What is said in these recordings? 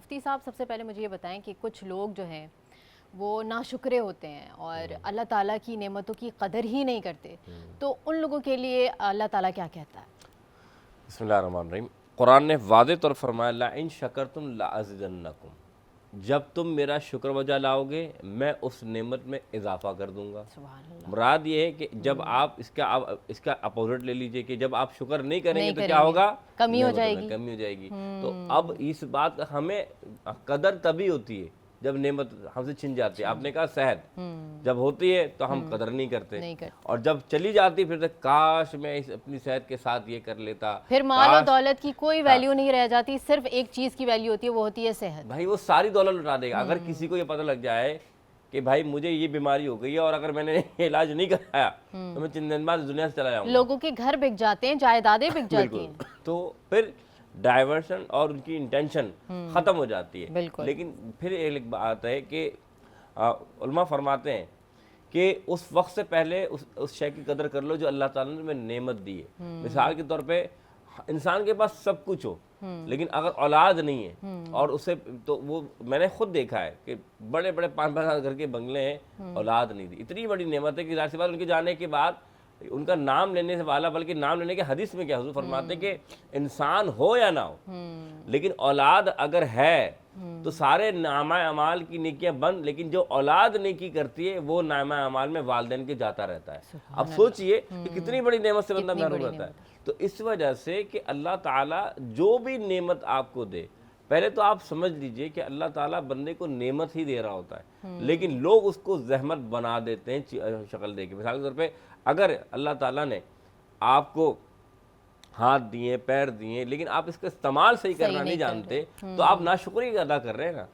مفتی صاحب سب سے پہلے مجھے یہ بتائیں کہ کچھ لوگ جو ہیں وہ ناشکرے ہوتے ہیں اور اللہ تعالیٰ کی نعمتوں کی قدر ہی نہیں کرتے، تو ان لوگوں کے لیے اللہ تعالیٰ کیا کہتا ہے؟ بسم اللہ الرحمن الرحیم۔ قرآن نے واضح طور فرمایا لَئِن شَكَرْتُمْ لَأَزِيدَنَّكُمْ، جب تم میرا شکر بجا لاؤ گے میں اس نعمت میں اضافہ کر دوں گا۔ سبحان اللہ۔ مراد یہ ہے کہ جب آپ اس کا اپوزٹ لے لیجئے کہ جب آپ شکر نہیں کریں گے تو نہیں کیا کریں گے، ہوگا؟ کمی ہو نعمتوں جائے میں گی۔ کمی ہو جائے گی۔ تو اب اس بات کا ہمیں قدر تبھی ہوتی ہے جب نعمت ہم سے چھن جاتی ہے۔ آپ نے کہا صحت جب ہوتی ہے تو ہم قدر نہیں کرتے، اور جب چلی جاتی پھر تو کاش میں اپنی صحت کے ساتھ یہ کر لیتا۔ پھر مال و دولت کی کوئی ویلیو نہیں رہ جاتی، صرف ایک چیز کی ویلیو ہوتی ہے، وہ ہوتی ہے صحت۔ بھائی وہ ساری دولت لٹا دے گا اگر کسی کو یہ پتہ لگ جائے کہ بھائی مجھے یہ بیماری ہو گئی ہے اور اگر میں نے علاج نہیں کرایا تو میں چند دن بعد دنیا سے چلا جاؤں گا۔ لوگوں کے گھر بک جاتے ہیں، جائیدادیں بک جاتی ہیں۔ تو پھر ڈائیورشن اور ان کی انٹینشن ختم ہو جاتی ہے۔ بالکل۔ لیکن پھر ایک بات ہے کہ علماء فرماتے ہیں کہ اس وقت سے پہلے اس شے کی قدر کر لو جو اللہ تعالیٰ نے تمہیں نعمت دی ہے۔ مثال کے طور پہ انسان کے پاس سب کچھ ہو لیکن اگر اولاد نہیں ہے اور اسے تو وہ میں نے خود دیکھا ہے کہ بڑے بڑے 5-5 گھر کے بنگلے ہیں، اولاد نہیں دی۔ اتنی بڑی نعمت ہے کہ ظاہر سی بات ان کے جانے کے بعد ان کا نام لینے سے والا، بلکہ نام لینے کے حدیث میں کیا حضور فرماتے ہیں کہ انسان ہو یا نہ ہو لیکن اولاد اگر ہے تو سارے نامہ اعمال کی نیکیاں بند، لیکن جو اولاد نیکی کرتی ہے وہ نامہ اعمال میں والدین کے جاتا رہتا ہے۔ اب سوچئے کہ کتنی بڑی نعمت سے بندہ محروم رہتا ہے۔ تو اس وجہ سے کہ اللہ تعالیٰ جو بھی نعمت آپ کو دے، پہلے تو آپ سمجھ لیجئے کہ اللہ تعالیٰ بندے کو نعمت ہی دے رہا ہوتا ہے، لیکن لوگ اس کو زحمت بنا دیتے ہیں شکل دے کے۔ مثال کے طور پہ اگر اللہ تعالیٰ نے آپ کو ہاتھ دیے، پیر دیے، لیکن آپ اس کا استعمال صحیح کرنا نہیں جانتے تو آپ ناشکری ادا کر رہے ہیں نا۔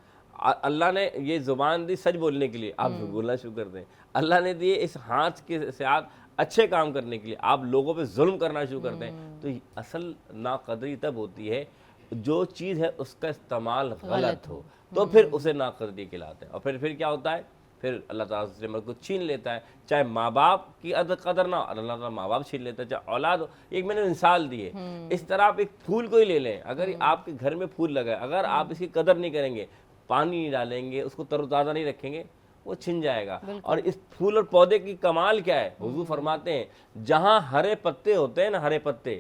اللہ نے یہ زبان دی سچ بولنے کے لیے، آپ جھوٹ بولنا شروع کر دیں۔ اللہ نے دیے اس ہاتھ کے ساتھ اچھے کام کرنے کے لیے، آپ لوگوں پہ ظلم کرنا شروع کر دیں۔ تو اصل ناقدری تب ہوتی ہے جو چیز ہے اس کا استعمال غلط ہو، تو پھر اسے ناقدری کہلاتے ہیں۔ اور پھر کیا ہوتا ہے؟ پھر اللہ تعالیٰ اس نعمت کو چھین لیتا ہے۔ چاہے ماں باپ کی قدر نہ ہو، اللہ تعالیٰ ماں باپ چھین لیتا ہے، چاہے اولاد ہو۔ ایک میں نے مثال دی ہے، اس طرح آپ ایک پھول کو ہی لے لیں، اگر آپ کے گھر میں پھول لگا ہے، اگر آپ اس کی قدر نہیں کریں گے، پانی نہیں ڈالیں گے، اس کو تر و تازہ نہیں رکھیں گے، وہ چھن جائے گا۔ اور اس پھول اور پودے کی کمال کیا ہے؟ حضور فرماتے ہیں جہاں ہرے پتے ہوتے ہیں نا، ہرے پتے،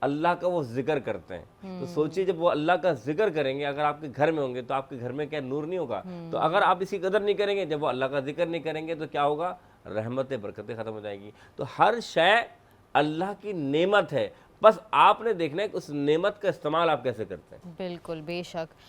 اللہ کا وہ ذکر کرتے ہیں۔ تو سوچئے جب وہ اللہ کا ذکر کریں گے، اگر آپ کے گھر میں ہوں گے تو آپ کے گھر میں کیا نور نہیں ہوگا؟ تو اگر آپ اس کی قدر نہیں کریں گے، جب وہ اللہ کا ذکر نہیں کریں گے تو کیا ہوگا؟ رحمتیں، برکتیں ختم ہو جائیں گی۔ تو ہر شے اللہ کی نعمت ہے، بس آپ نے دیکھنا ہے کہ اس نعمت کا استعمال آپ کیسے کرتے ہیں۔ بالکل، بے شک۔